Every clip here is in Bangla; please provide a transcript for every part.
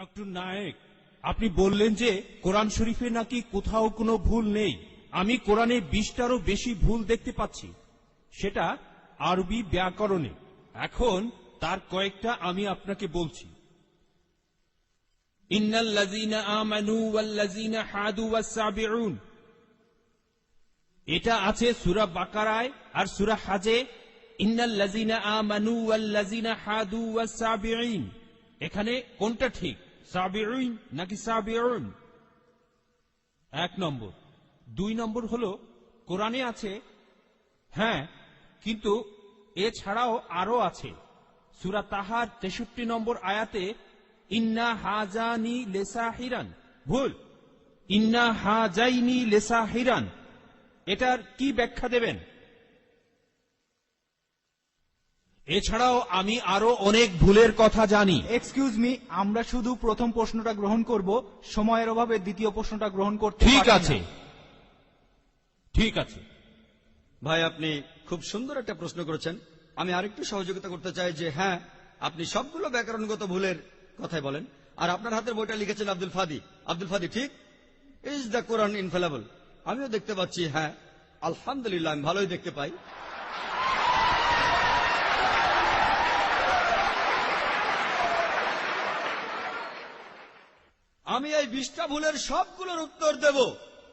ডক্টর নায়েক, আপনি বললেন যে কোরআন শরীফে নাকি কোথাও কোনো ভুল নেই। আমি কোরআনে 20টারও বেশি ভুল দেখতে পাচ্ছি, সেটা আরবি ব্যাকরণে। এখন তার কয়েকটা আমি আপনাকে বলছি। ইন্নাল্লাযীনা আমানু ওয়াল্লাযীনা হাদু ওয়াস-সাবিউন, এটা আছে সূরা বাকারায় আর সূরা হাজে। ইন্নাল্লাযীনা আমানু ওয়াল্লাযীনা হাদু ওয়াস-সাবিউন, এখানে কোনটা ঠিক, সাবিউন নাকি সাবিউন? 1 নম্বর। 2 নম্বর হলো কোরআনে আছে, হ্যাঁ, কিন্তু এছাড়াও আরো আছে। সূরা তাহার 63 নম্বর আয়াতে ইন্না হাজানি লিসাহিরান, ভুল, ইন্না হাজাইনি লিসাহিরান। এটার কি ব্যাখ্যা দেবেন? এছাড়াও আমি আরো অনেক ভুলের কথা জানি। এক্সকিউজ মি, আমরা শুধু প্রথম প্রশ্নটা গ্রহণ করব, সময়ের অভাবে দ্বিতীয় প্রশ্নটা গ্রহণ করতে ঠিক পারছি আছে, না। ঠিক আছে। ভাই, আপনি খুব সুন্দর একটা প্রশ্ন করেছেন। আমি আরেকটু সহযোগিতা করতে চাই যে হ্যাঁ, আপনি সবগুলো ব্যাকরণগত ভুলের কথাই বলেন, আর আপনার হাতের বইটা লিখেছেন আব্দুল ফাদি। আব্দুল ফাদি ঠিক, ইজ দ্য কোরআন ইনফেলেবল। আমিও দেখতে পাচ্ছি, হ্যাঁ আলহামদুলিল্লাহ, আমি ভালোই দেখতে পাই। আমি এই 20টা ভুলের সবগুলোর উত্তর দেব,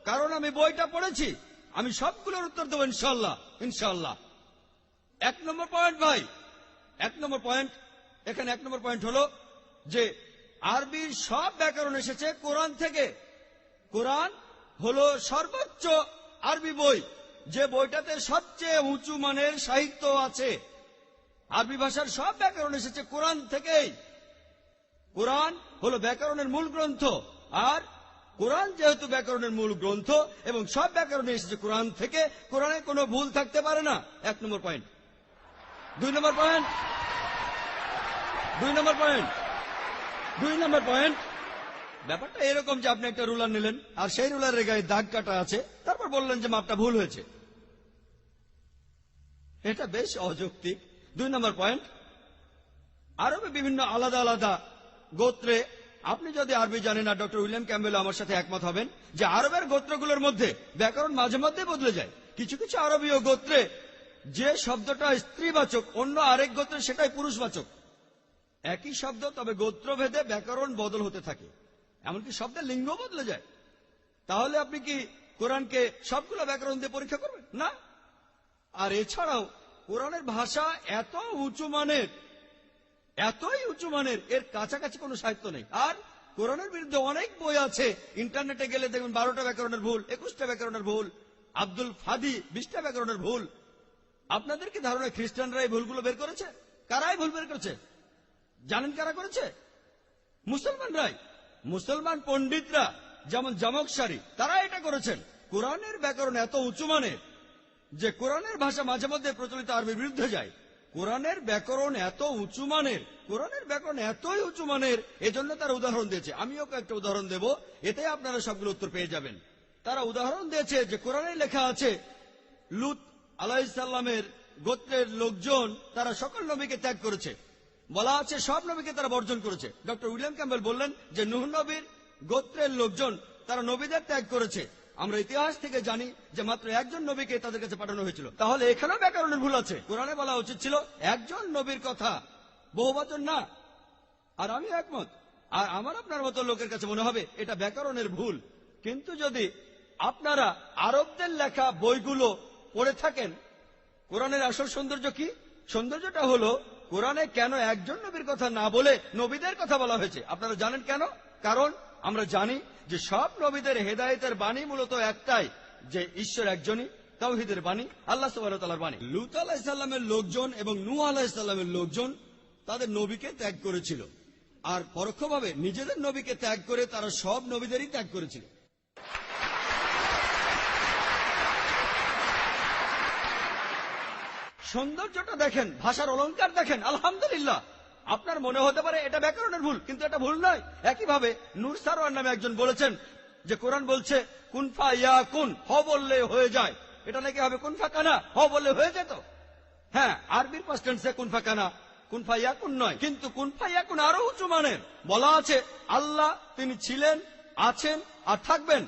কারণ আমি বইটা পড়েছি। আমি সবগুলোর উত্তর দেবো ইনশাল্লাহ, ইনশাল্লাহ। 1 নম্বর পয়েন্ট ভাই, 1 নম্বর পয়েন্ট, এখানে 1 নম্বর পয়েন্ট হলো যে আরবির সব ব্যাকরণ এসেছে কোরআন থেকে। কোরআন হলো সর্বোচ্চ আরবি বই, যে বইটাতে সবচেয়ে উঁচু মানের সাহিত্য আছে। আরবি ভাষার সব ব্যাকরণ এসেছে কোরআন থেকেই। কোরআন হলো ব্যাকরণের মূল গ্রন্থ, আর কোরআন যেহেতু ব্যাকরণের মূল গ্রন্থ এবং সব ব্যাকরণে এসেছে কোরআন থেকে, কোরআনে কোনো ভুল থাকতে পারে না। 1 নম্বর পয়েন্ট। 2 নম্বর পয়েন্ট, 2 নম্বর পয়েন্ট, 2 নম্বর পয়েন্ট। ব্যাপারটা এরকম যে আপনি একটা রুলার নিলেন, আর সেই রুলারের গায়ে দাগ কাটা আছে, তারপর বললেন যে মাপটা ভুল হয়েছে। এটা বেশ অযৌক্তিক। 2 নম্বর পয়েন্ট, আরবে বিভিন্ন আলাদা আলাদা গোত্রে, আপনি যদি আরবি জানেন, আর ডক্টর উইলিয়াম ক্যাম্বেল আমার সাথে একমত হবেন যে আরবের গোত্রগুলোর মধ্যে ব্যাকরণ মাঝে মধ্যে বদলে যায়। কিছু কিছু আরবীয় গোত্রে যে শব্দটা স্ত্রীবাচক, অন্য আরেক গোত্রে সেটাই পুরুষবাচক। একই শব্দ, তবে গোত্রভেদে ব্যাকরণ বদল হতে থাকে, এমনকি শব্দের লিঙ্গ বদলে যায়। তাহলে আপনি কি কোরআনকে সবগুলো ব্যাকরণ দিয়ে পরীক্ষা করবেন? না। আর এছাড়াও কোরআনের ভাষা এত উঁচু মানের, এতই উঁচু মানের, এর কাছাকাছি কোনো সাহিত্য নেই। আর কোরআনের বিরুদ্ধে অনেক বই আছে, ইন্টারনেটে গেলে দেখবেন 12টা ব্যাকরণের ভুল, 21টা ব্যাকরণের ভুল, আব্দুল ফাদি 20টা ব্যাকরণের ভুল। আপনাদের কি ধারণা খ্রিস্টানরা এই ভুলগুলো বের করেছে? কারাই ভুল বের করেছে? জানেন কারা করেছে? মুসলমানরাই। মুসলমান পণ্ডিতরা, যেমন জামকশারি, তারা এটা করেছেন। কোরআনের ব্যাকরণ এত উঁচু মানের যে কোরআনের ভাষা মাঝে মধ্যে প্রচলিত আরবির বিরুদ্ধে যায়। কোরআনের ব্যাকরণ এত উঁচু মানের, কোরআনের ব্যাকরণ এতই উঁচু মানের, এজন্য তারা উদাহরণ দিয়েছে। আমিও কয়েকটা উদাহরণ দেব, এতে আপনারা সবগুলো উত্তর পেয়ে যাবেন। তারা উদাহরণ দিয়েছে যে কোরআনে লেখা আছে লূত আলাইহিসসালামের গোত্রের লোকজন, তারা সকল নবীকে ত্যাগ করেছে। বলা আছে সব নবীকে তারা বর্জন করেছে। ডক্টর উইলিয়াম ক্যাম্বেল বললেন যে নূহ নবীর গোত্রের লোকজন, তারা নবীদের ত্যাগ করেছে। আমরা ইতিহাস থেকে জানি যে মাত্র একজন নবীকে তাদের কাছে পাঠানো হয়েছিল। তাহলে এখানেও ব্যাকরণের ভুল আছে। কোরআনে বলা উচিত ছিল একজন নবীর কথা, বহুবচন না। আর আমি একমত, আর আমার আপনার মতো লোকের কাছে মনে হবে এটা ব্যাকরণের ভুল। কিন্তু যদি আপনারা আরবদের লেখা বইগুলো পড়ে থাকেন, কোরআনের আসল সৌন্দর্য কি? সৌন্দর্যটা হলো কোরআনে কেন একজন নবীর কথা না বলে নবীদের কথা বলা হয়েছে। আপনারা জানেন কেন? কারণ আমরা জানি যে সব নবীদের হেদায়েতের বাণী মূলত একটাই, যে ঈশ্বর একজনই, তাওহীদের বাণী, আল্লাহ সুবহানাহু ওয়া তাআলার বাণী। লূত আলাইহিস সালামের লোকজন এবং নূহ আলাইহিস সালামের লোকজন তাদের নবীকে ত্যাগ করেছিল, আর পরোক্ষভাবে নিজেদের নবীকে ত্যাগ করে তারা সব নবীদেরই ত্যাগ করেছিল। সৌন্দর্যটা দেখেন, ভাষার অলংকার দেখেন, আলহামদুলিল্লাহ। আপনার মনে হতে পারে এটা ব্যাকরণের ভুল, কিন্তু এটা ভুল নয়। একইভাবে নূর সারওয়ার নামে একজন বলেছেন যে কোরআন বলছে কুন ফা ইয়াকুন, হ বললে হয়ে যায়। এটা নাকি হবে কুন ফা কানা, হ বললে হয়ে যেত। হ্যাঁ, আরবির পাস্ট টেন্সে কুন ফা কানা, কুন ফায়াকুন নয়। কিন্তু কুন ফায়াকুন আরো উঁচু মানের। বলা আছে আল্লাহ তিনি ছিলেন, আছেন আর থাকবেন।